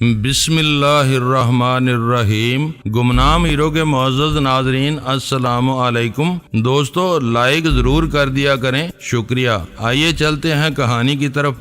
بسم اللہ الرحمن الرحیم۔ گمنام ہیرو کے معزز ناظرین السلام علیکم۔ دوستو لائک ضرور کر دیا کریں، شکریہ۔ آئیے چلتے ہیں کہانی کی طرف۔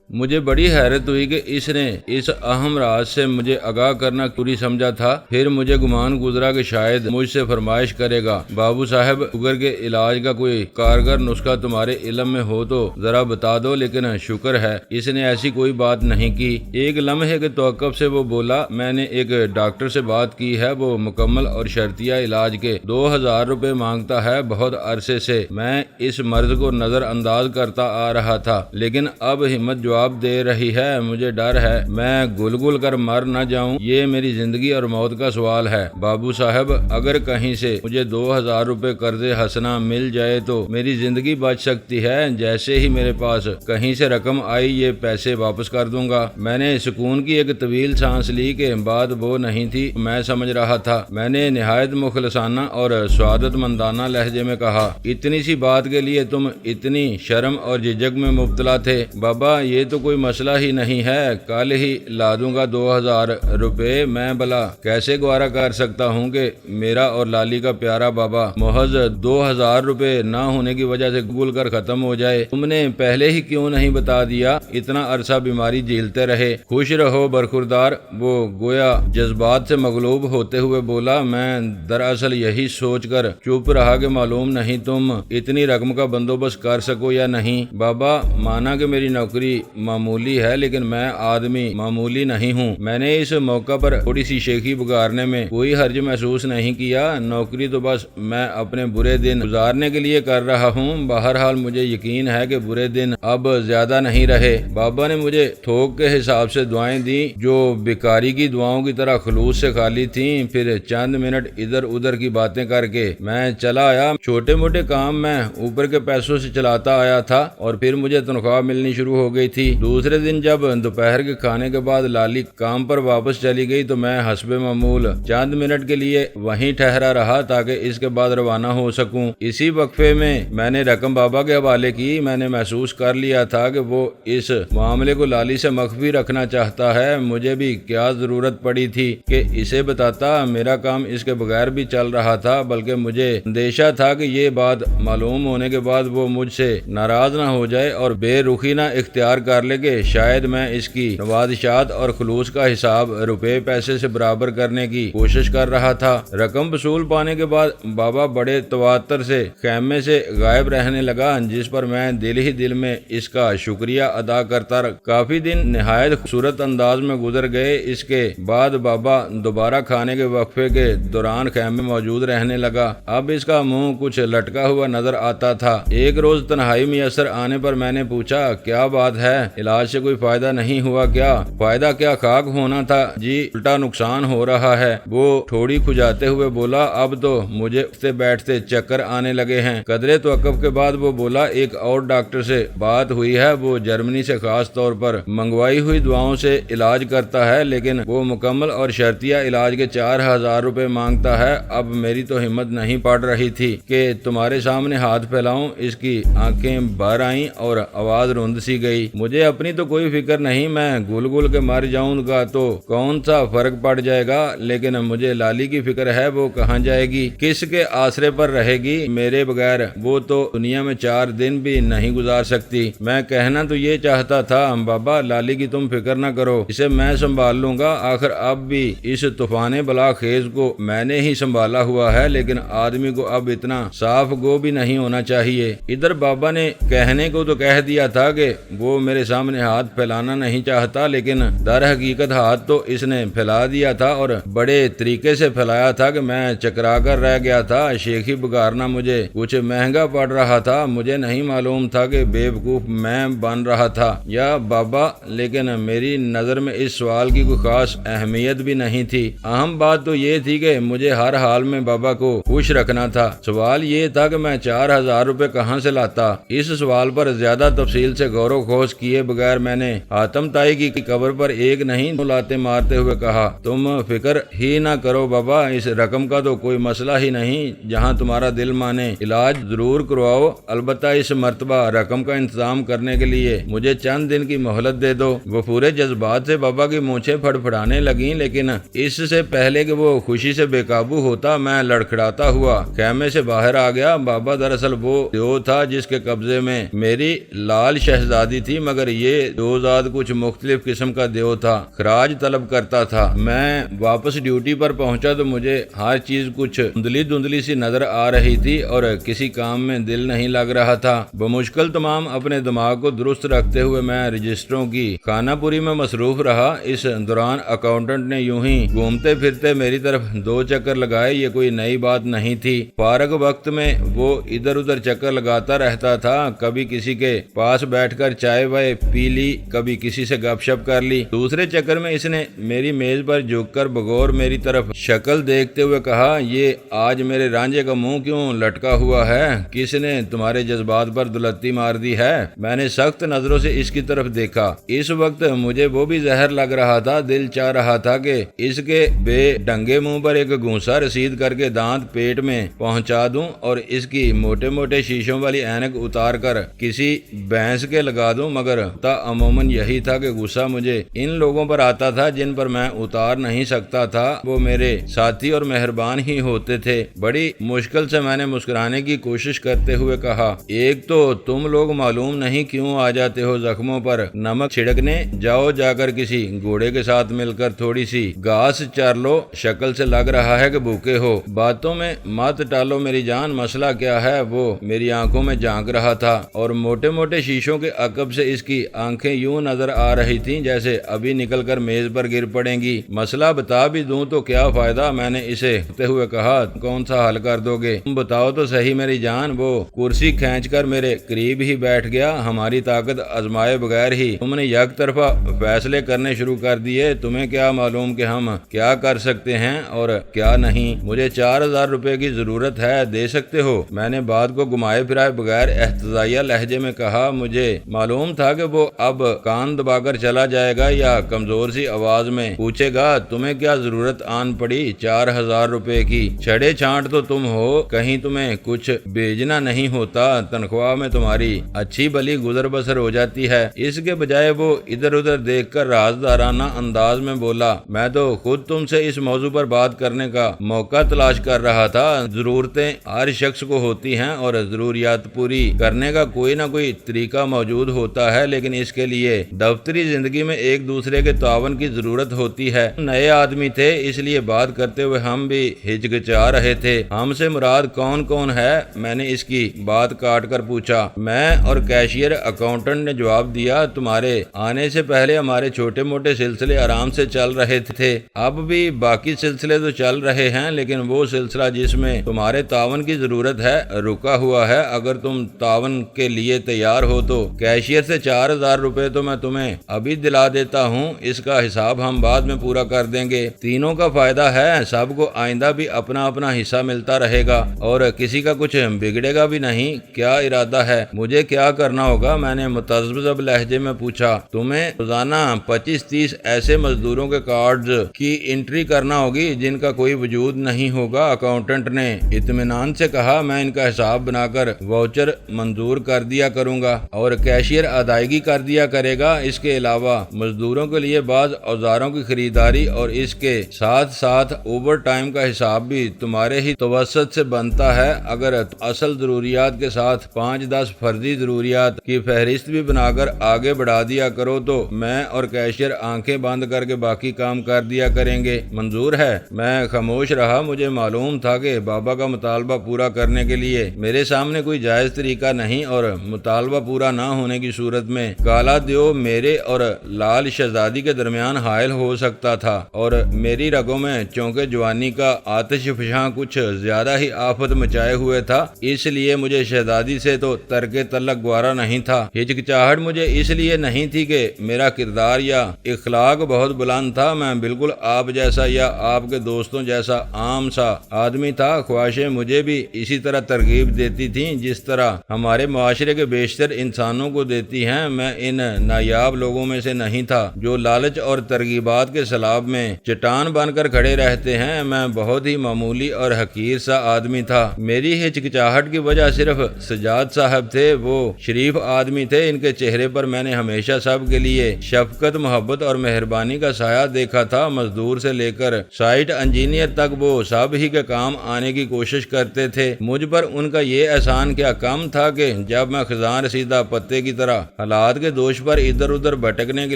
مجھے بڑی حیرت ہوئی کہ اس نے اس اہم راز سے مجھے آگاہ کرنا ضروری سمجھا تھا۔ پھر مجھے گمان گزرا کہ شاید مجھ سے فرمائش کرے گا، بابو صاحب شوگر کے علاج کا کوئی کارگر نسخہ تمہارے علم میں ہو تو ذرا بتا دو، لیکن شکر ہے اس نے ایسی کوئی بات نہیں کی۔ ایک لمحے کے توقف سے وہ بولا، میں نے ایک ڈاکٹر سے بات کی ہے، وہ مکمل اور شرطیہ علاج کے 2000 روپے مانگتا ہے۔ بہت عرصے سے میں اس مرض کو نظر انداز کرتا آ رہا تھا، لیکن اب ہمت جواب دے رہی ہے۔ مجھے ڈر ہے میں گل گل کر مر نہ جاؤں، یہ میری زندگی اور موت کا سوال ہے۔ بابو صاحب اگر کہیں سے مجھے 2000 روپے قرض حسنہ مل جائے تو میری زندگی بچ سکتی ہے۔ جیسے ہی میرے پاس کہیں سے رقم آئی یہ پیسے واپس کر دوں گا۔ میں نے سکون کی ایک طویل سانس لی کہ بات وہ نہیں تھی میں سمجھ رہا تھا۔ میں نے نہایت مخلصانہ اور سعادت مندانہ لہجے میں کہا، اتنی سی بات کے لیے تم اتنی شرم اور جھجک میں مبتلا تھے؟ بابا یہ تو کوئی مسئلہ ہی نہیں ہے، کل ہی لا دوں گا 2000 روپے۔ میں بلا کیسے گوارا کر سکتا ہوں کہ میرا اور لالی کا پیارا بابا محض 2000 روپے نہ ہونے کی وجہ سے گل کر ختم ہو جائے۔ تم نے پہلے ہی کیوں نہیں بتا دیا؟ اتنا عرصہ بیماری جھیلتے رہے، خوش رہو برخوردار۔ وہ گویا جذبات سے مغلوب ہوتے ہوئے بولا، میں دراصل یہی سوچ کر چپ رہا کہ معلوم نہیں تم اتنی رقم کا بندوبست کر سکو یا نہیں۔ بابا مانا کہ میری نوکری معمولی ہے، لیکن میں آدمی معمولی نہیں ہوں۔ میں نے اس موقع پر تھوڑی سی شیخی بگارنے میں کوئی حرج محسوس نہیں کیا۔ نوکری تو بس میں اپنے برے دن گزارنے کے لیے کر رہا ہوں۔ بہرحال مجھے یقین ہے کہ برے دن اب زیادہ نہیں رہے۔ بابا نے مجھے تھوک کے حساب سے دعائیں دیں جو بیکاری کی دعاؤں کی طرح خلوص سے خالی تھیں۔ پھر چند منٹ ادھر ادھر کی باتیں کر کے میں چلا آیا۔ چھوٹے موٹے کام میں اوپر کے پیسوں سے چلاتا آیا تھا اور پھر مجھے تنخواہ ملنی شروع ہو گئی تھی۔ دوسرے دن جب دوپہر کے کھانے کے بعد لالی کام پر واپس چلی گئی تو میں حسب معمول چند منٹ کے لیے وہیں ٹھہرا رہا تاکہ اس کے بعد روانہ ہو سکوں۔ اسی وقفے میں نے رقم بابا کے حوالے کی۔ میں نے محسوس کر لیا تھا کہ وہ اس معاملے کو لالی سے مخفی رکھنا چاہتا ہے۔ مجھے بھی کیا ضرورت پڑی تھی کہ اسے بتاتا؟ میرا کام اس کے بغیر بھی چل رہا تھا، بلکہ مجھے اندیشہ تھا کہ یہ بات معلوم ہونے کے بعد وہ مجھ سے ناراض نہ ہو جائے اور بے رخی نہ اختیار کر لے کہ شاید میں اس کی نوازشات اور خلوص کا حساب روپے پیسے سے برابر کرنے کی کوشش کر رہا تھا۔ رقم وصول پانے کے بعد بابا بڑے تواتر سے خیمے سے غائب رہنے لگا، جس پر میں دل ہی دل میں اس کا شکریہ ادا کرتا رہا۔ کافی دن نہایت خوبصورت انداز میں گزر گئے۔ اس کے بعد بابا دوبارہ کھانے کے وقفے کے دوران خیمے میں موجود رہنے لگا۔ اب اس کا منہ کچھ لٹکا ہوا نظر آتا تھا۔ ایک روز تنہائی میسر آنے پر میں نے پوچھا، کیا بات ہے؟ علاج سے کوئی فائدہ نہیں ہوا کیا؟ فائدہ کیا خاک ہونا تھا جی، الٹا نقصان ہو رہا ہے۔ وہ تھوڑی کھجاتے ہوئے بولا، اب تو مجھے اٹھتے بیٹھتے چکر آنے لگے ہیں۔ قدرے توقف کے بعد وہ بولا، ایک اور ڈاکٹر سے بات ہوئی ہے، وہ جرمنی سے خاص طور پر منگوائی ہوئی دواؤں سے علاج کرتا ہے، لیکن وہ مکمل اور شرطیہ علاج کے 4000 روپے مانگتا ہے۔ اب میری تو ہمت نہیں پڑ رہی تھی کہ تمہارے سامنے ہاتھ پھیلاؤں۔ اس کی آنکھیں بھر آئیں اور آواز رند سی گئی، مجھے اپنی تو کوئی فکر نہیں، میں گل گل کے مر جاؤں گا تو کون سا فرق پڑ جائے گا، لیکن مجھے لالی کی فکر ہے، وہ کہاں جائے گی، کس کے آسرے پر رہے گی میرے بغیر؟ وہ تو دنیا میں 4 دن بھی نہیں گزار سکتی۔ میں کہنا تو یہ چاہتا تھا، بابا لالی کی تم فکر نہ کرو، اسے میں سنبھال لوں گا۔ آخر اب بھی اس طوفان بلا خیز کو میں نے ہی سنبھالا ہوا ہے، لیکن آدمی کو اب اتنا صاف گو بھی نہیں ہونا چاہیے۔ ادھر بابا نے کہنے کو تو کہہ دیا تھا کہ وہ میرے سامنے ہاتھ پھیلانا نہیں چاہتا، لیکن در حقیقت ہاتھ تو اس نے پھیلا دیا تھا اور بڑے طریقے سے پھیلایا تھا کہ میں چکرا کر رہ گیا تھا۔ شیخی بگارنا مجھے کچھ مہنگا پڑ رہا تھا۔ مجھے نہیں معلوم تھا کہ بے وقوف میں بن رہا تھا یا بابا، لیکن میری نظر میں اس سوال کی کوئی خاص اہمیت بھی نہیں تھی۔ اہم بات تو یہ تھی کہ مجھے ہر حال میں بابا کو خوش رکھنا تھا۔ سوال یہ تھا کہ میں 4000 روپے کہاں سے لاتا۔ اس سوال پر زیادہ تفصیل سے غور و خوض کیے بغیر میں نے حاتم تائی کی قبر پر ایک نہیں لاتے مارتے ہوئے کہا، تم فکر ہی نہ کرو بابا، اس رقم کا تو کوئی مسئلہ ہی نہیں، جہاں تمہارا دل مانے علاج ضرور کرواؤ، البتہ اس مرتبہ رقم کا انتظام کرنے کے لیے مجھے چند دن کی مہلت دے دو۔ وہ پورے جذبات سے بابا کی مونچھیں پھڑپھڑانے لگیں، لیکن اس سے پہلے کہ وہ خوشی سے بے قابو ہوتا میں لڑکھڑاتا ہوا خیمے سے باہر آ گیا۔ بابا دراصل وہ دیو تھا جس کے قبضے میں میری لال شہزادی تھی، مگر یہ دیوزاد کچھ مختلف قسم کا دیو تھا، خراج طلب کرتا تھا۔ میں واپس ڈیوٹی پر پہنچا تو مجھے ہر چیز کچھ دھندلی سی نظر آ رہی تھی اور کسی کام میں دل نہیں لگ رہا تھا۔ بمشکل تمام اپنے دماغ کو درست رکھتے ہوئے میں رجسٹروں کی خانہ پوری میں مصروف رہا۔ اس دوران اکاؤنٹنٹ نے یوں ہی گھومتے پھرتے میری طرف 2 چکر لگائے۔ یہ کوئی نئی بات نہیں تھی، فارغ وقت میں وہ ادھر ادھر چکر لگاتا رہتا تھا، کبھی کسی کے پاس بیٹھ کر چائے وائے پی لی، کبھی کسی سے گپ شپ کر لی۔ دوسرے چکر میں اس نے میری میز پر جھک کر بغور میری طرف شکل دیکھتے ہوئے کہا، یہ آج میرے رانجے کا منہ کیوں لٹکا ہوا ہے؟ کس نے تمہارے جذبات پر دلتی مار دی ہے؟ میں نے سخت نظروں سے اس کی طرف دیکھا۔ اس وقت مجھے وہ بھی زہر لگ رہا تھا، دل چاہ رہا تھا کہ اس کے بے ڈنگے منہ پر ایک گھونسا رسید کر کے دانت پیٹ میں پہنچا دوں اور اس کی موٹے موٹے شیشوں والی اینک اتار کر کسی بھینس کے لگا دوں، مگر عموماً یہی تھا کہ غصہ مجھے ان لوگوں پر آتا تھا جن پر میں اتار نہیں سکتا تھا۔ وہ میرے ساتھی اور مہربان ہی ہوتے تھے۔ بڑی مشکل سے میں نے مسکرانے کی کوشش کرتے ہوئے کہا، ایک تو تم لوگ معلوم نہیں کیوں آ جاتے ہو زخموں پر نمک چھڑکنے، جاؤ جا کر کسی گھوڑے کے ساتھ مل کر تھوڑی سی گھاس چر لو، شکل سے لگ رہا ہے کہ بھوکے ہو۔ باتوں میں مت ٹالو میری جان، مسئلہ کیا ہے؟ وہ میری آنکھوں میں جھانک رہا تھا اور موٹے موٹے شیشوں کے عقب سے اس کی آنکھیں یوں نظر آ رہی تھیں جیسے ابھی نکل کر میز پر گر پڑیں گی۔ مسئلہ بتا بھی دوں تو کیا فائدہ؟ میں نے اسے ہوتے ہوئے کہا، کون سا حل کر دو گے؟ تم بتاؤ تو صحیح میری جان۔ وہ کرسی کھینچ کر میرے قریب ہی بیٹھ گیا۔ ہماری طاقت آزمائے بغیر ہی تم نے یک طرفہ فیصلے کرنے شروع کر دیے۔ تمہیں کیا معلوم کہ ہم کیا کر سکتے ہیں اور کیا نہیں؟ مجھے 4000 روپے کی ضرورت ہے، دے سکتے ہو؟ میں نے بات کو گھمائے پھرائے بغیر احتجاجیہ لہجے میں کہا۔ مجھے معلوم تھا کہ وہ اب کان دبا کر چلا جائے گا یا کمزور سی آواز میں پوچھے گا، تمہیں کیا ضرورت آن پڑی 4000 روپے کی؟ چھڑے چھانٹ تو تم ہو، کہیں تمہیں کچھ بھیجنا نہیں ہوتا، تنخواہ میں تمہاری اچھی بھلی گزر بسر ہو جاتی ہے۔ اس کے بجائے وہ ادھر ادھر دیکھ کر رازدارانہ انداز میں بولا، میں تو خود تم سے اس موضوع پر بات کرنے کا موقع تلاش کر رہا تھا۔ ضرورتیں ہر شخص کو ہوتی ہیں اور ضروریات پوری کرنے کا کوئی نہ کوئی طریقہ موجود ہوتا ہے، لیکن اس کے لیے دفتری زندگی میں ایک دوسرے کے تعاون کی ضرورت ہوتی ہے۔ نئے آدمی تھے، اس لیے بات کرتے ہوئے ہم بھی ہچکچا رہے تھے۔ ہم سے مراد کون کون ہے؟ میں نے اس کی بات کاٹ کر پوچھا۔ میں اور کیشیئر اکاؤنٹنٹ نے جواب دیا، تمہارے آنے سے پہلے ہمارے چھوٹے موٹے سلسلے آرام سے چل رہے تھے، اب بھی باقی سلسلے تو چل رہے ہیں، لیکن وہ سلسلہ جس میں تمہارے تعاون کی ضرورت ہے رکا ہوا ہے۔ اگر تم تعاون کے لیے تیار ہو تو کیشیئر سے 4000 روپے تو میں تمہیں ابھی دلا دیتا ہوں، اس کا حساب ہم بعد میں پورا کر دیں گے۔ تینوں کا فائدہ ہے، سب کو آئندہ بھی اپنا اپنا حصہ ملتا رہے گا اور کسی کا کچھ بگڑے گا بھی نہیں۔ کیا ارادہ ہے؟ مجھے کیا کرنا ہوگا؟ میں نے متذبذب لہجے میں پوچھا۔ تمہیں روزانہ 25-30 ایسے مزدوروں کے کارڈز کی انٹری کرنا ہوگی جن کا کوئی وجود نہیں ہوگا، اکاؤنٹنٹ نے اطمینان سے کہا۔ میں ان کا حساب بنا کر واؤچر منظور کر دیا کروں گا اور کیشیئر ادائیگی کر دیا کرے گا۔ اس کے علاوہ مزدوروں کے لیے بعض اوزاروں کی خریداری اور اس کے ساتھ ساتھ اوور ٹائم کا حساب بھی تمہارے ہی توسط سے بنتا ہے۔ اگر اصل ضروریات کے ساتھ 5-10 فرضی ضروریات کی فہرست بھی بنا کر آگے بڑھا دیا کرو تو میں اور کیشیئر آنکھیں بند کر کے باقی کام کر دیا کریں گے۔ منظور ہے؟ میں خاموش رہا۔ مجھے معلوم تھا کہ بابا کا مطالبہ پورا کرنے کے لیے میرے سامنے کوئی جائز طریقہ نہیں اور مطالبہ پورا نہ ہونے کی صورت میں کالا دیو میرے اور لال شہزادی کے درمیان حائل ہو سکتا تھا اور میری رگوں میں چونکہ جوانی کا آتش فشاں کچھ زیادہ ہی آفت مچائے ہوئے تھا، اس لیے مجھے شہزادی سے تو ترک تعلق گوارا نہیں تھا۔ ہچکچاہٹ مجھے اس لیے نہیں تھی کہ میرا کردار یا اخلاق بہت بلند تھا، میں بالکل آپ جیسا یا آپ کے دوستوں جیسا عام سا آدمی تھا۔ خواہشیں مجھے بھی اسی طرح ترغیب دیتی تھیں جس طرح ہمارے معاشرے کے بیشتر انسانوں کو دیتی ہیں۔ ہیں میں ان نایاب لوگوں میں سے نہیں تھا جو لالچ اور ترغیبات کے سیلاب میں چٹان بن کر کھڑے رہتے ہیں۔ میں بہت ہی معمولی اور حقیر سا آدمی تھا۔ میری ہچکچاہٹ کی وجہ صرف سجاد صاحب تھے۔ وہ شریف آدمی تھے، ان کے چہرے پر میں نے ہمیشہ سب کے لیے شفقت، محبت اور مہربانی کا سایہ دیکھا تھا۔ مزدور سے لے کر سائٹ انجینئر تک وہ سب ہی کے کام آنے کی کوشش کرتے تھے۔ مجھ پر ان کا یہ احسان کیا کم تھا کہ جب میں خزاں رسیدہ پتے کی طرح حالات کے دوش پر ادھر ادھر بھٹکنے کے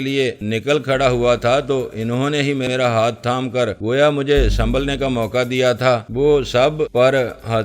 لیے نکل کھڑا ہوا تھا تو انہوں نے ہی میرا ہاتھ تھام کر گویا مجھے سنبھلنے کا موقع دیا تھا۔ وہ سب پر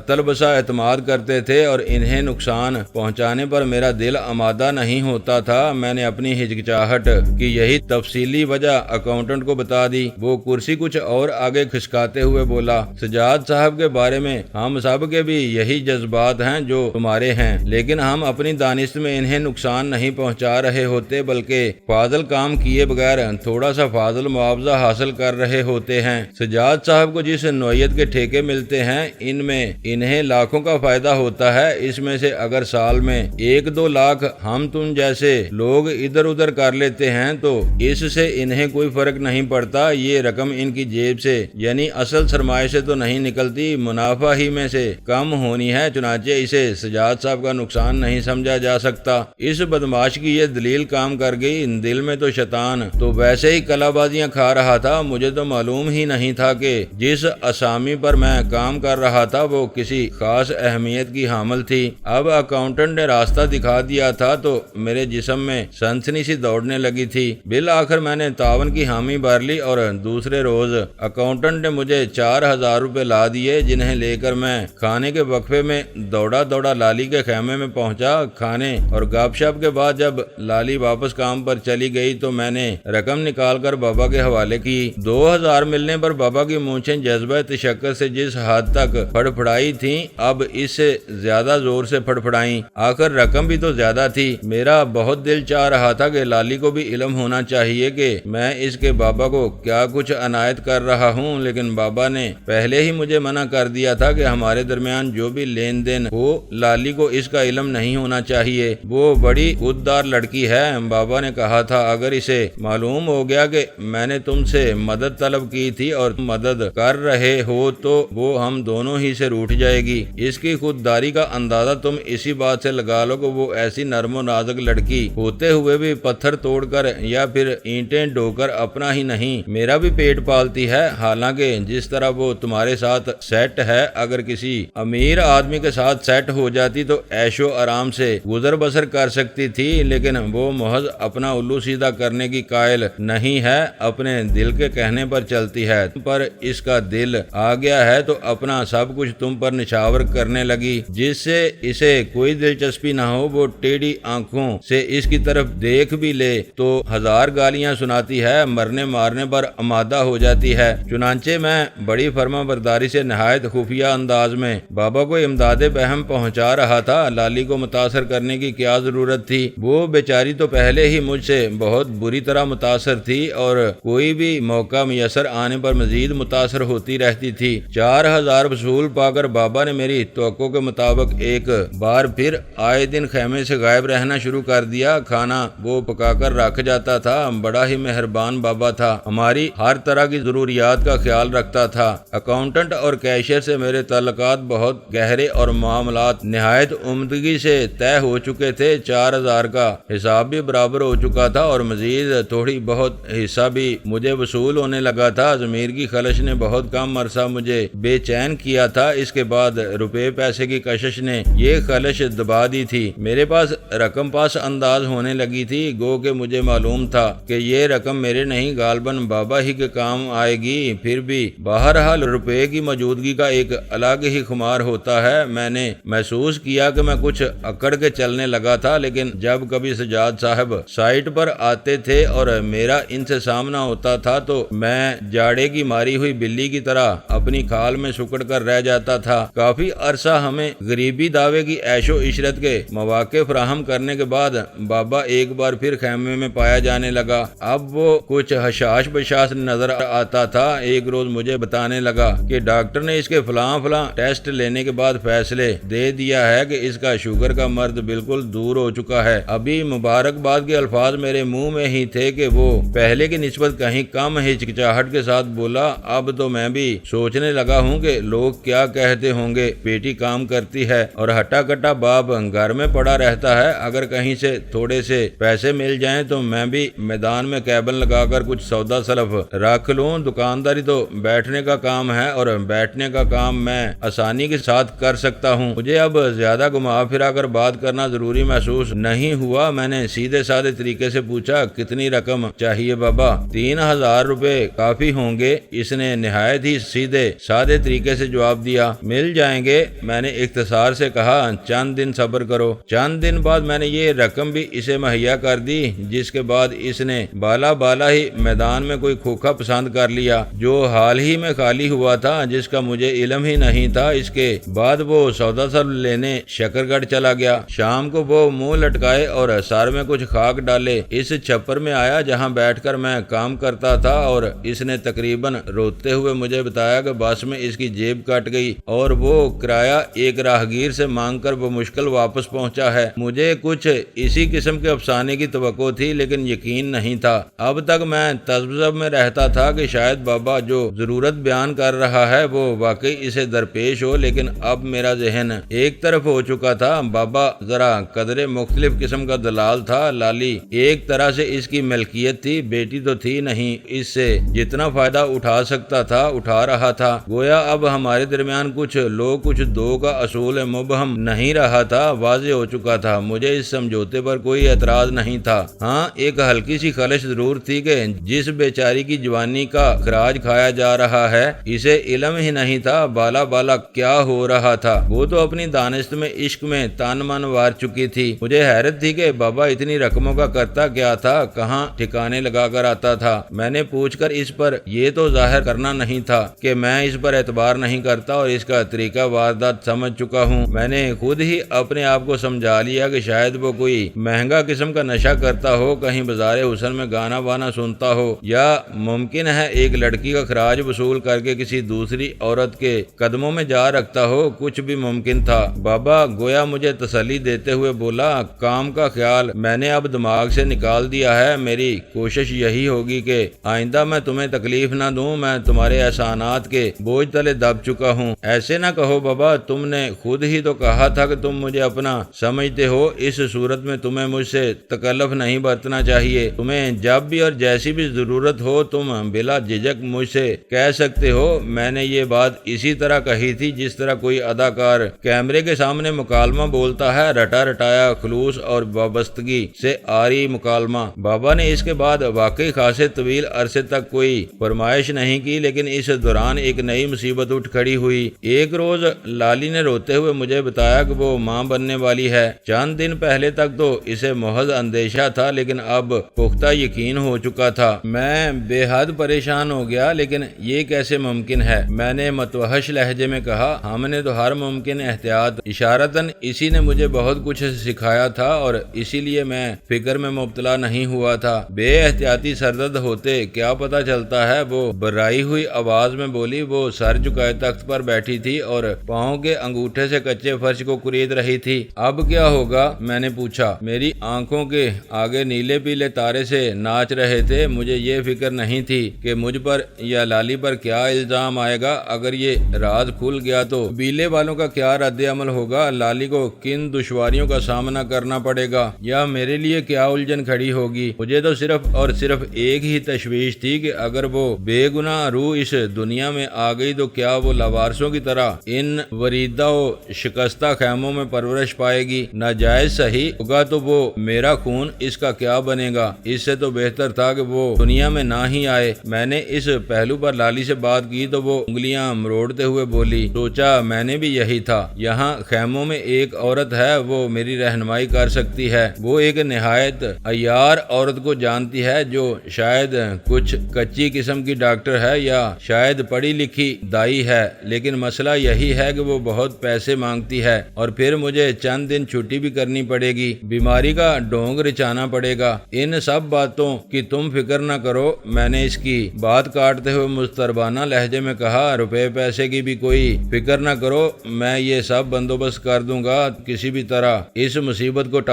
طلبسا اعتماد کرتے تھے اور انہیں نقصان پہنچانے پر میرا دل آمادہ نہیں ہوتا تھا۔ میں نے اپنی ہچکچاہٹ کی یہی تفصیلی وجہ اکاؤنٹنٹ کو بتا دی۔ وہ کرسی کچھ اور آگے کھسکاتے ہوئے بولا، سجاد صاحب کے بارے میں ہم سب کے بھی یہی جذبات ہیں جو تمہارے ہیں، لیکن ہم اپنی دانش میں انہیں نقصان نہیں پہنچا رہے ہوتے بلکہ فاضل کام کیے بغیر تھوڑا سا فاضل معاوضہ حاصل کر رہے ہوتے ہیں۔ سجاد صاحب کو جس نوعیت کے ٹھیکے ملتے ہیں ان میں انہیں لاکھوں کا فائدہ ہوتا ہے۔ اس میں سے اگر سال میں 1-2 لاکھ ہم تم جیسے لوگ ادھر ادھر کر لیتے ہیں تو اس سے انہیں کوئی فرق نہیں پڑتا۔ یہ رقم ان کی جیب سے یعنی اصل سرمایہ سے تو نہیں نکلتی، منافع ہی میں سے کم ہونی ہے، چنانچہ اسے سجاد صاحب کا نقصان نہیں سمجھا جا سکتا۔ اس بدماش کی یہ دلیل کام کر گئی۔ دل میں تو شیطان تو ویسے ہی کلا بازیاں کھا رہا تھا۔ مجھے تو معلوم ہی نہیں تھا کہ جس اسامی پر میں کام کر رہا تھا وہ کسی خاص اہمیت کی حامل تھی۔ اب اکاؤنٹنٹ نے راستہ دکھا دیا تھا تو میرے جسم میں سنسنی سی دوڑنے لگی تھی۔ بالآخر میں نے تعاون کی حامی بھر لی اور دوسرے روز اکاؤنٹنٹ نے مجھے 4000 روپے لا دیے، جنہیں لے کر میں کھانے کے وقفے میں دوڑا لالی کے خیمے میں پہنچا۔ کھانے اور گپ شپ کے بعد جب لالی واپس کام پر چلی گئی تو میں نے رقم نکال کر بابا کے حوالے کی۔ 2000 ملنے پر بابا کی مونچھیں جذبہ تشکر سے جس حد تک پھڑپھڑائی تھیں اب اس سے زیادہ زور سے پھڑپھڑائیں۔ آخر رقم بھی تو زیادہ تھی۔ میرا بہت دل چاہ رہا تھا کہ لالی کو بھی علم ہونا چاہیے کہ میں اس کے بابا کو کیا کچھ عنایت کر رہا ہوں، لیکن بابا نے پہلے ہی مجھے منع کر دیا تھا کہ ہمارے درمیان جو بھی لین دین ہو لالی کو اس کا علم نہیں ہونا چاہیے۔ وہ بڑی خوددار لڑکی ہے۔ بابا نے کہا تھا اگر اسے معلوم ہو گیا کہ میں نے تم سے مدد طلب کی تھی اور تم مدد کر رہے ہو تو وہ ہم دونوں ہی سے روٹھ جائے گی۔ اس کی خودداری کا اندازہ تم اسی بات سے لگا لو کہ وہ ایسی نرم و نازک لڑکی ہوتے ہوئے بھی پتھر توڑ کر یا پھر اینٹیں ڈھو کر اپنا ہی نہیں میرا بھی پیٹ پالتی ہے۔ حالانکہ جس طرح وہ تمہارے ساتھ سیٹ ہے اگر کسی امیر آدمی کے ساتھ سیٹ ہو جاتی تو عیش و آرام سے گزر بسر کر سکتی تھی، لیکن وہ محض اپنا الو سیدھا کرنے کی قائل نہیں ہے، اپنے دل کے کہنے پر چلتی ہے۔ تم پر اس کا دل آ گیا ہے تو اپنا سب کچھ تم پر نچھاور کرنے لگی۔ جس سے اسے کوئی دلچسپی نہ ہو وہ ٹیڑھی آنکھوں سے اس کی طرف دیکھ بھی لے تو 1000 گالیاں سناتی ہے، مرنے مارنے پر آمادہ ہو جاتی ہے۔ چنانچہ میں بڑی فرما برداری سے نہایت خفیہ انداز میں بابا کو امداد بہم پہنچا رہا تھا۔ لالی کو متاثر کرنے کی کیا ضرورت تھی؟ وہ بیچاری تو پہلے ہی مجھ سے بہت بری طرح متاثر تھی اور کوئی بھی موقع میسر آنے پر مزید متاثر ہوتی رہتی تھی۔ 4000 وصول پا کر بابا نے میری توقع کے مطابق ایک بار پھر آئے دن خیمے سے غائب رہنا شروع کر دیا۔ کھانا وہ پکا کر رکھ جاتا تھا۔ بڑا ہی مہربان بابا تھا، ہماری ہر طرح کی ضروریات کا خیال رکھتا تھا۔ اکاؤنٹنٹ اور کیشیئر سے میرے تعلقات بہت گہرے اور معاملات نہایت عمدگی سے طے ہو چکے تھے۔ 4000 کا حساب بھی برابر ہو چکا تھا اور مزید تھوڑی بہت حصہ بھی مجھے وصول ہونے لگا تھا۔ ضمیر کی خلش نے بہت کم عرصہ مجھے بے چین کیا تھا، اس کے بعد روپے پیسے کی کشش نے یہ خلش دبا دی تھی۔ میرے پاس رقم پاس انداز ہونے لگی تھی، گو کہ مجھے معلوم تھا کہ یہ رقم میرے نہیں غالباً بابا ہی کے کام آئے گی۔ پھر بھی بہرحال روپے کی موجودگی کا ایک الگ ہی خمار ہوتا ہے۔ میں نے محسوس کیا کہ میں کچھ اکڑ کے چلنے لگا تھا، لیکن جب کبھی سجاد صاحب سائٹ پر آتے تھے اور میرا ان سے سامنا ہوتا تھا تو میں جاڑے کی ماری ہوئی بلی کی طرح اپنی کھال میں سکڑ کر رہ جاتا تھا۔ کافی عرصہ ہمیں غریبی دعوے کی عیش و عشرت کے مواقع فراہم کرنے کے بعد بابا ایک بار پھر خیمے میں پایا جانے لگا۔ اب وہ کچھ حشاش بشاش نظر آتا تھا۔ ایک روز مجھے بتانے لگا کہ ڈاکٹر نے اس کے فلاں ٹیسٹ لینے کے بعد فیصلے دے دیا ہے کہ اس کا شوگر کا مرض بالکل دور ہو چکا ہے۔ ابھی مبارکباد کے الفاظ میرے منہ میں ہی تھے کہ وہ پہلے کی نسبت کہیں کم ہچکچاہٹ کے ساتھ بولا، اب تو میں بھی سوچنے لگا ہوں کہ لوگ کیا کہتے ہوں گے، بیٹی کام کرتی ہے اور ہٹا کٹا باپ گھر میں پڑا رہتا ہے، اگر کہیں سے تھوڑے سے پیسے مل جائیں تو میں بھی میدان میں کیبن لگا کر کچھ سودا سلف رکھ لوں۔ دکانداری تو بیٹھنے کا کام ہے اور بیٹھنے کا کام میں آسانی کے ساتھ کر سکتا ہوں۔ مجھے اب زیادہ گھما پھرا کر بات کرنا ضروری محسوس نہیں ہوا۔ میں نے سیدھے سادے طریقے سے پوچھا، کتنی رقم چاہیے بابا؟ 3000 روپے کافی ہوں گے، اس نے نہایت ہی سیدھے سادے طریقے سے جواب دیا۔ مل جائیں گے، میں نے اختصار سے کہا، چند دن صبر کرو۔ چند دن بعد میں نے یہ رقم بھی اسے مہیا کر دی، جس کے بعد اس نے بالا ہی میدان میں کوئی کھوکھا پسند کر لیا جو حال ہی میں خالی ہوا تھا، جس کا مجھے علم ہی نہیں تھا۔ اس کے بعد وہ سودا سب لینے شکرگڑھ چلا گیا۔ شام کو وہ منہ لٹکائے اور سر میں کچھ خاک ڈالے اس چھپر میں آیا جہاں بیٹھ کر میں کام کرتا تھا، اور اس نے تقریباً روتے ہوئے مجھے بتایا کہ بس میں اس کی جیب کٹ گئی اور وہ کرایہ ایک راہگیر سے مانگ کر وہ مشکل واپس پہنچا ہے۔ مجھے کچھ اسی قسم کے افسانے کی توقع تھی، لیکن یقین نہیں تھا۔ اب تک میں تذبذب میں رہتا تھا کہ شاید بابا جو ضرورت بیان کر رہا ہے وہ واقعی اسے درپیش ہو، لیکن اب میرا ذہن ایک طرف ہو چکا تھا۔ بابا ذرا قدرے مختلف قسم کا دلال تھا۔ لالی ایک طرح سے اس کی ملکیت تھی، بیٹی تو تھی نہیں، اس سے جتنا فائدہ اٹھا سکتا تھا اٹھا رہا تھا۔ گویا اب ہمارے درمیان کچھ لوگ کچھ دو کا اصول مبہم نہیں رہا تھا، واضح ہو چکا تھا۔ مجھے اس سمجھوتے پر کوئی اعتراض نہیں تھا۔ ہاں، ایک ہلکی سی خلش ضرور تھی کہ جس بیچاری کی جوانی کا خراج کھایا جا رہا ہے اسے علم ہی نہیں تھا بالا کیا ہو رہا تھا۔ وہ تو اپنی دانست میں عشق میں تن من وار چکی تھی۔ مجھے حیرت تھی کہ بابا اتنی رقموں کا کرتا کیا تھا، کہاں ٹھکانے لگا کر آتا تھا۔ میں نے پوچھ کر اس پر یہ تو ظاہر کرنا نہیں تھا کہ میں اس پر اعتبار نہیں کرتا اور اس کا طریقہ واردات سمجھ چکا ہوں۔ میں نے خود ہی اپنے آپ کو سمجھا لیا کہ شاید وہ کوئی مہنگا قسم کا نشہ کرتا ہو، کہیں بازار حسن میں گانا وانا سنتا ہو، یا ممکن ہے ایک لڑکی کا خراج وصول کر کے کسی دوسری عورت کے قدموں میں جا رکھتا ہو، کچھ بھی ممکن تھا۔ بابا گویا مجھے تسلی دیتے ہوئے بولا، کام کا خیال میں نے اب دماغ سے نکال دیا ہے۔ میری کوشش یہی ہوگی کہ آئندہ میں تمہیں تکلیف نہ دوں۔ میں تمہارے احسانات کے بوجھ تلے دب چکا ہوں۔ ایسے نہ کہو بابا، تم نے خود ہی تو کہا تھا کہ تم مجھے اپنا سمجھتے ہو۔ اس صورت میں تمہیں مجھ سے تکلف نہیں برتنا چاہیے۔ تمہیں جب بھی اور جیسی بھی ضرورت ہو تم بلا جھجک مجھ سے کہہ سکتے ہو۔ میں نے یہ بات اسی طرح کہی تھی جس طرح کوئی اداکار کیمرے کے سامنے مکالمہ بولتا ہے، رٹا رٹایا، خلوص اور وابستگی سے آری مکالمہ۔ بابا نے اس کے بعد واقعی خاصے طویل عرصے تک کوئی فرمائش نہیں کی، لیکن اس دوران ایک نئی مصیبت اٹھ کھڑی ہوئی۔ ایک روز لالی نے روتے ہوئے مجھے بتایا کہ وہ ماں بننے والی ہے۔ چند دن پہلے تک تو اسے محض اندیشہ تھا، لیکن اب پختہ یقین ہو چکا تھا۔ میں بے حد پریشان ہو گیا، لیکن یہ کیسے ممکن ہے؟ میں نے متوحش لہجے میں کہا، ہم نے تو ہر ممکن احتیاط اشارتاً اسی نے مجھے بہت کچھ سکھایا تھا اور اسی لیے میں فکر میں مبتلا نہیں ہوا تھا۔ بے احتیاطی سردرد ہوتے کیا پتہ چلتا ہے؟ وہ برائی ہوئی آواز میں بولی۔ وہ سر جھکائے تخت پر بیٹھی تھی اور پاؤں کے انگوٹھے سے کچے فرش کو کرید رہی تھی۔ اب کیا ہوگا؟ میں نے پوچھا۔ میری آنکھوں کے آگے نیلے پیلے تارے سے ناچ رہے تھے۔ مجھے یہ فکر نہیں تھی کہ مجھ پر یا لالی پر کیا الزام آئے گا۔ اگر یہ راز کھل گیا تو قبیلے والوں کا کیا رد عمل ہوگا؟ لالی کو کن دشواریوں کا سامنا کرنا پڑے گا، یا میرے لیے کیا الجھن کھڑی ہوگی؟ مجھے تو صرف اور صرف ایک ہی تشویش تھی کہ اگر وہ بے گناہ روح اس دنیا میں آ گئی تو کیا وہ لاوارثوں کی طرح ان وریدہ و شکستہ خیموں میں پرورش پائے گی؟ ناجائز صحیح ہوگا تو وہ میرا خون اس کا کیا بنے گا؟ اس سے تو بہتر تھا کہ وہ دنیا میں نہ ہی آئے۔ میں نے اس پہلو پر لالی سے بات کی تو وہ انگلیاں مروڑتے ہوئے بولی، سوچا میں نے بھی یہی تھا۔ یہاں خیموں میں ایک عورت ہے، وہ میری رہنمائی کر سکتی ہے۔ وہ ایک نہایت عیار عورت کو جانتی ہے جو شاید کچھ کچی قسم کی ڈاکٹر ہے یا شاید پڑھی لکھی دائی ہے، لیکن مسئلہ یہی ہے کہ وہ بہت پیسے مانگتی ہے اور پھر مجھے چند دن چھٹی بھی کرنی پڑے گی، بیماری کا ڈونگ رچانا پڑے گا۔ ان سب باتوں کی تم فکر نہ کرو۔ میں نے اس کی بات کاٹتے ہوئے مضطربانہ لہجے میں کہا، روپے پیسے کی بھی کوئی فکر نہ کرو، میں یہ سب بندوبست کر دوں گا۔ کسی بھی طرح اس مصیبت کو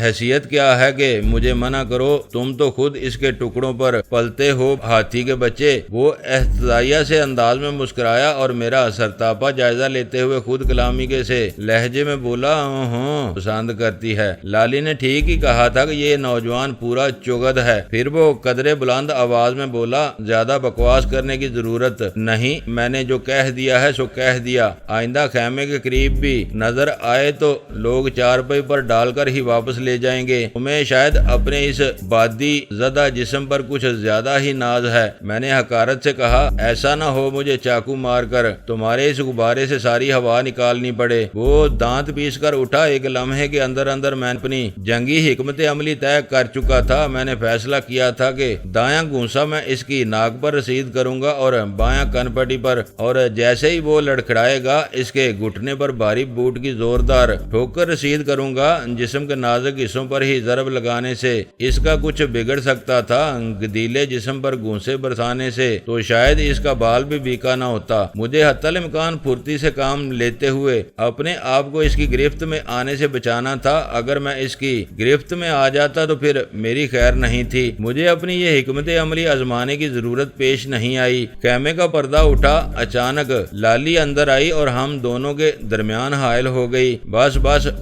حیثیت کیا ہے کہ مجھے منع کرو، تم تو خود اس کے ٹکڑوں پر پلتے ہو ہاتھی کے بچے۔ وہ احتجاجیہ سے انداز میں مسکرایا اور میرا سرتاپا جائزہ لیتے ہوئے خود کلامی کے سے لہجے میں بولا ہوں پسند کرتی ہے۔ لالی نے ٹھیک ہی کہا تھا کہ یہ نوجوان پورا چگد ہے۔ پھر وہ قدرے بلند آواز میں بولا زیادہ بکواس کرنے کی ضرورت نہیں، میں نے جو کہہ دیا ہے سو کہہ دیا، آئندہ خیمے کے قریب بھی نظر آئے تو لوگ چارپائی پر ڈال کر ہی واپس لے جائیں گے۔ تمہیں شاید اپنے اس بادی زدہ جسم پر کچھ زیادہ ہی ناز ہے۔ میں نے حقارت سے کہا ایسا نہ ہو مجھے چاقو مار کر تمہارے اس غبارے سے ساری ہوا نکالنی پڑے۔ وہ دانت پیس کر اٹھا، ایک لمحے کے اندر میں اپنی جنگی حکمت عملی طے کر چکا تھا۔ میں نے فیصلہ کیا تھا کہ دایاں گونسا میں اس کی ناک پر رسید کروں گا اور بایاں کن پٹی پر، اور جیسے ہی وہ لڑکھڑائے گا اس کے گھٹنے پر بھاری بوٹ کی زوردار ٹھوکر رسید کروں گا۔ جسم کے نازک حصوں پر ہی ضرب لگانے سے اس کا کچھ بگڑ سکتا تھا، گدیلے جسم پر گونسے برسانے سے تو شاید اس کا بال بھی بیکا نہ ہوتا۔ مجھے حتی الامکان پھرتی سے کام لیتے ہوئے اپنے آپ کو اس کی گرفت میں آنے سے بچانا تھا۔ اگر میں اس کی گرفت میں آ جاتا تو پھر میری خیر نہیں تھی۔ مجھے اپنی یہ حکمت عملی آزمانے کی ضرورت پیش نہیں آئی۔ خیمے کا پردہ اٹھا، اچانک لالی اندر آئی اور ہم دونوں کے درمیان حائل ہو گئی۔ بس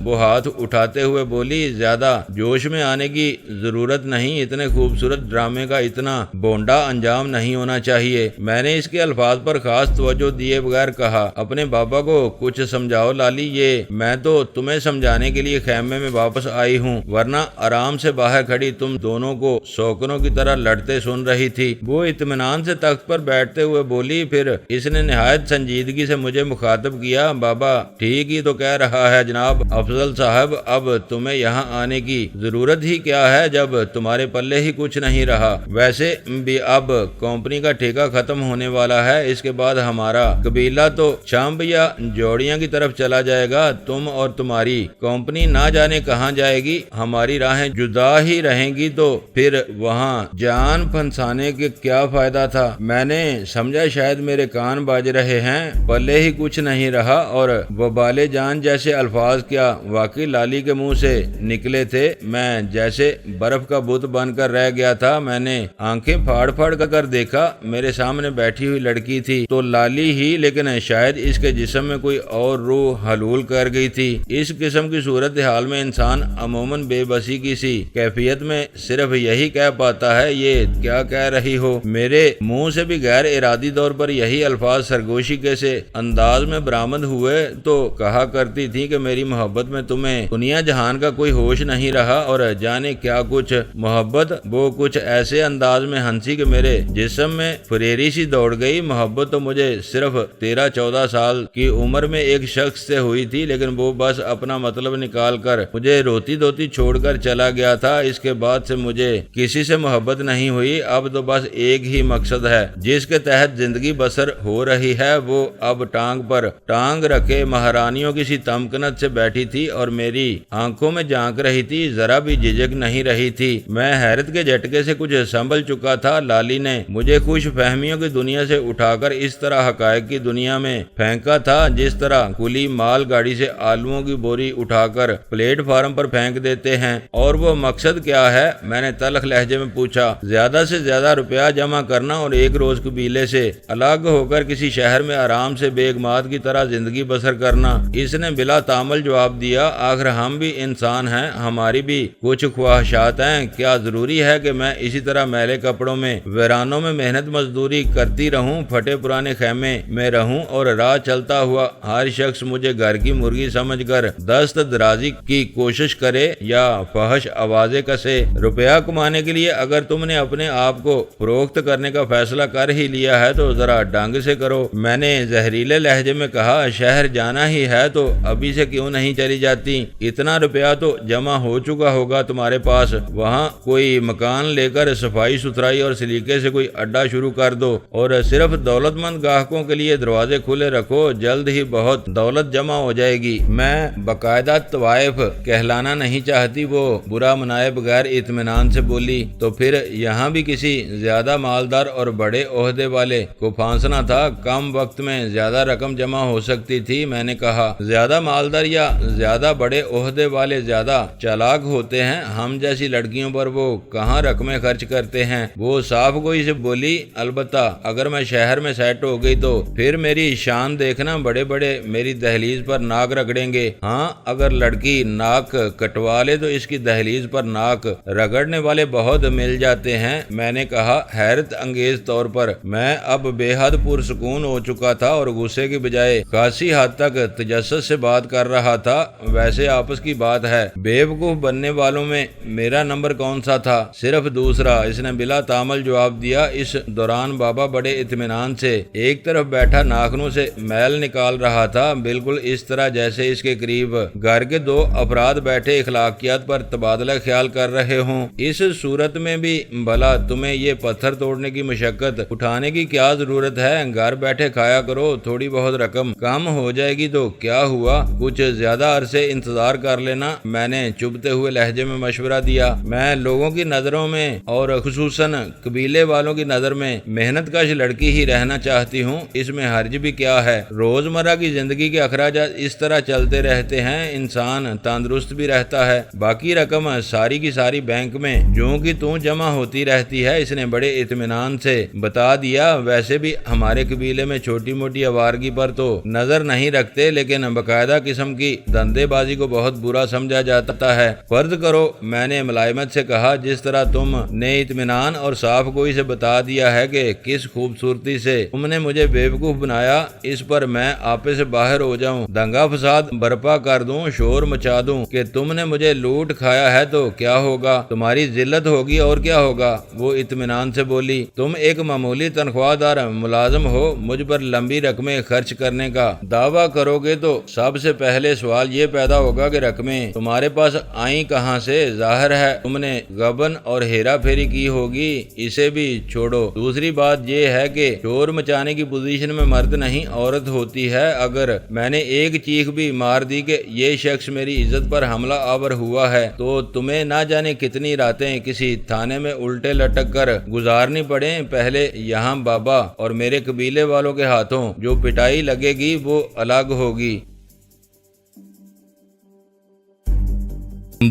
وہ ہاتھ اٹھاتے ہوئے بولی زیادہ جوش میں آنے کی ضرورت نہیں، اتنے خوبصورت ڈرامے کا اتنا بونڈا انجام نہیں ہونا چاہیے۔ میں نے اس کے الفاظ پر خاص توجہ دیے بغیر کہا اپنے بابا کو کچھ سمجھاؤ لالی، یہ میں تو تمہیں سمجھانے کے لیے خیمے میں واپس آئی ہوں، ورنہ آرام سے باہر کھڑی تم دونوں کو سوکنوں کی طرح لڑتے سن رہی تھی۔ وہ اطمینان سے تخت پر بیٹھتے ہوئے بولی، پھر اس نے نہایت سنجیدگی سے مجھے مخاطب کیا، بابا ٹھیک ہی تو کہہ رہا ہے جناب افضل صاحب، اب تمہیں یہاں آنے کی ضرورت ہی کیا ہے جب تمہارے پلے ہی کچھ نہیں رہا؟ ویسے بھی اب کمپنی کا ٹھیکہ ختم ہونے والا ہے، اس کے بعد ہمارا قبیلہ تو چامب یا جوڑیاں کی طرف چلا جائے گا، تم اور تمہاری کمپنی نہ جانے کہاں جائے گی، ہماری راہیں جدا ہی رہیں گی، تو پھر وہاں جان پھنسانے کے کیا فائدہ تھا؟ میں نے سمجھا شاید میرے کان باج رہے ہیں، پلے ہی کچھ نہیں رہا، اور وبال جان جیسے الفاظ کیا واقعی لالی کے منہ سے نکلے تھے۔ میں جیسے برف کا بت بن کر رہ گیا تھا۔ میں نے آنکھیں پھاڑ کر دیکھا، میرے سامنے بیٹھی ہوئی لڑکی تھی تو لالی ہی، لیکن شاید اس کے جسم میں کوئی اور روح حلول کر گئی تھی۔ اس قسم کی صورتحال میں انسان عموماً بے بسی کی سی کیفیت میں صرف یہی کہہ پاتا ہے یہ کیا کہہ رہی ہو۔ میرے منہ سے بھی غیر ارادی طور پر یہی الفاظ سرگوشی کے سے انداز میں برآمد ہوئے تو کہا کرتی تھی کہ میری محبت میں تمہیں دنیا جہان کا کوئی ہوش نہیں رہا، اور جانے کیا کچھ محبت، وہ کچھ ایسے انداز میں ہنسی کہ میرے جسم میں فریری سی دوڑ گئی۔ محبت تو مجھے صرف 13-14 سال کی عمر میں ایک شخص سے ہوئی تھی، لیکن وہ بس اپنا مطلب نکال کر مجھے روتی دھوتی چھوڑ کر چلا گیا تھا۔ اس کے بعد سے مجھے کسی سے محبت نہیں ہوئی۔ اب تو بس ایک ہی مقصد ہے جس کے تحت زندگی بسر ہو رہی ہے، وہ اب ٹانگ پر ٹانگ رکھے مہارانیوں کی سی تمکنت سے بیٹھی تھی اور میری آنکھوں میں جھانک رہی تھی، ذرا بھی جھجک نہیں رہی تھی۔ میں حیرت کے جھٹکے سے کچھ سنبھل چکا تھا۔ لالی نے مجھے خوش فہمیوں کی دنیا سے اٹھا کر اس طرح حقائق کی دنیا میں پھینکا تھا جس طرح کلی مال گاڑی سے آلووں کی بوری اٹھا کر پلیٹ فارم پر پھینک دیتے ہیں۔ اور وہ مقصد کیا ہے؟ میں نے تلخ لہجے میں پوچھا۔ زیادہ سے زیادہ روپیہ جمع کرنا اور ایک روز قبیلے سے الگ ہو کر کسی شہر میں آرام سے بیگمات کی طرح زندگی بسر کرنا۔ اس نے بلا تامل جواب دیا، آخر ہم بھی انسان ہیں، ہماری بھی کچھ خواہشات ہیں، کیا ضروری ہے کہ میں اسی طرح میلے کپڑوں میں ویرانوں میں محنت مزدوری کرتی رہوں، پھٹے پرانے خیمے میں رہوں اور راہ چلتا ہوا ہر شخص مجھے گھر کی مرغی سمجھ کر دست درازی کی کوشش کرے یا فحش آوازیں کسے؟ روپیہ کمانے کے لیے اگر تم نے اپنے آپ کو فروخت کرنے کا فیصلہ کر ہی لیا ہے تو ذرا ڈنگ سے کرو۔ میں نے زہریلے لہجے میں کہا، شہر جانا ہی ہے تو ابھی سے کیوں نہیں چلی جاتی؟ اتنا روپیہ تو جمع ہو چکا ہوگا تمہارے پاس، وہاں کوئی مکان لے کر صفائی ستھرائی اور سلیقے سے کوئی اڈا شروع کر دو اور صرف دولت مند گاہکوں کے لیے دروازے کھلے رکھو، جلد ہی بہت دولت جمع ہو جائے گی۔ میں باقاعدہ طوائف کہلانا نہیں چاہتی، وہ برا منائے بغیر اطمینان سے بولی، تو پھر یہاں بھی کسی زیادہ مالدار اور بڑے عہدے والے کو پھانسنا تھا، کم کم وقت میں زیادہ رقم جمع ہو سکتی تھی۔ میں نے کہا زیادہ مالدار یا زیادہ بڑے عہدے والے زیادہ چالاک ہوتے ہیں، ہم جیسی لڑکیوں پر وہ کہاں رقمیں خرچ کرتے ہیں۔ وہ صاف گوئی سے بولی البتہ اگر میں شہر میں سیٹ ہو گئی تو پھر میری شان دیکھنا، بڑے بڑے میری دہلیز پر ناک رگڑیں گے۔ ہاں اگر لڑکی ناک کٹوا لے تو اس کی دہلیز پر ناک رگڑنے والے بہت مل جاتے ہیں۔ میں نے کہا حیرت انگیز طور پر میں اب بے حد پرسکون ہو چکا تھا اور غصے کی بجائے خاصی حد تک تجسس سے بات کر رہا تھا۔ ویسے آپس کی بات ہے، بیوقوف بننے والوں میں میرا نمبر کون سا تھا؟ صرف دوسرا، اس نے بلا تامل جواب دیا۔ اس دوران بابا بڑے اطمینان سے ایک طرف بیٹھا ناخنوں سے میل نکال رہا تھا، بالکل اس طرح جیسے اس کے قریب گھر کے دو افراد بیٹھے اخلاقیات پر تبادلہ خیال کر رہے ہوں۔ اس صورت میں بھی بھلا تمہیں یہ پتھر توڑنے کی مشقت اٹھانے کی کیا ضرورت ہے؟ گھر بیٹھے کھایا کرو، تھوڑی بہت رقم کم ہو جائے گی تو کیا ہوا، کچھ زیادہ عرصے انتظار کر لینا۔ میں نے چبھتے ہوئے لہجے میں مشورہ دیا۔ میں لوگوں کی نظروں میں اور خصوصاً قبیلے والوں کی نظر میں محنت کش لڑکی ہی رہنا چاہتی ہوں، اس میں حرج بھی کیا ہے؟ روزمرہ کی زندگی کے اخراجات اس طرح چلتے رہتے ہیں، انسان تندرست بھی رہتا ہے۔ باقی رقم ساری کی ساری بینک میں جو کہ جمع ہوتی رہتی ہے، اس نے بڑے اطمینان سے بتا دیا۔ ویسے بھی ہمارے قبیلے میں چھوٹی موٹی آوارگی پر تو نظر نہیں رکھتے، لیکن باقاعدہ قسم کی دھندے بازی کو بہت برا سمجھا جاتا ہے۔ فرض کرو، میں نے ملائمت سے کہا، جس طرح تم نے اطمینان اور صاف گوئی سے بتا دیا ہے کہ کس خوبصورتی سے تم نے مجھے بیوقوف بنایا، اس پر میں آپے سے باہر ہو جاؤں، دنگا فساد برپا کر دوں، شور مچا دوں کہ تم نے مجھے لوٹ کھایا ہے تو کیا ہوگا؟ تمہاری ذلت ہوگی اور کیا ہوگا؟ وہ اطمینان سے بولی، تم ایک معمولی تنخواہ دار ملازم ہو، مجھ پر لمبی رقمیں خرچ کرنے کا دعویٰ کرو گے تو سب سے پہلے سوال یہ پیدا ہوگا کہ رقمیں تمہارے پاس آئیں کہاں سے؟ ظاہر ہے تم نے غبن اور ہیرا پھیری کی ہوگی، اسے بھی چھوڑو۔ دوسری بات یہ ہے کہ شور مچانے کی پوزیشن میں مرد نہیں عورت ہوتی ہے۔ اگر میں نے ایک چیخ بھی مار دی کہ یہ شخص میری عزت پر حملہ آور ہوا ہے تو تمہیں نہ جانے کتنی راتیں کسی تھانے میں الٹے لٹک کر گزارنی پڑیں۔ پہلے یہاں بابا اور میرے قبیلے والوں کے ہاتھوں جو پٹائی لگے گی وہ الگ ہوگی۔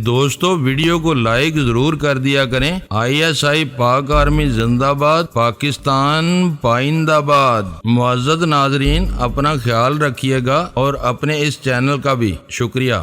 دوستو ویڈیو کو لائک ضرور کر دیا کریں۔ ISI پاک آرمی زندہ باد، پاکستان پائندہ باد۔ معزز ناظرین، اپنا خیال رکھیے گا اور اپنے اس چینل کا بھی شکریہ۔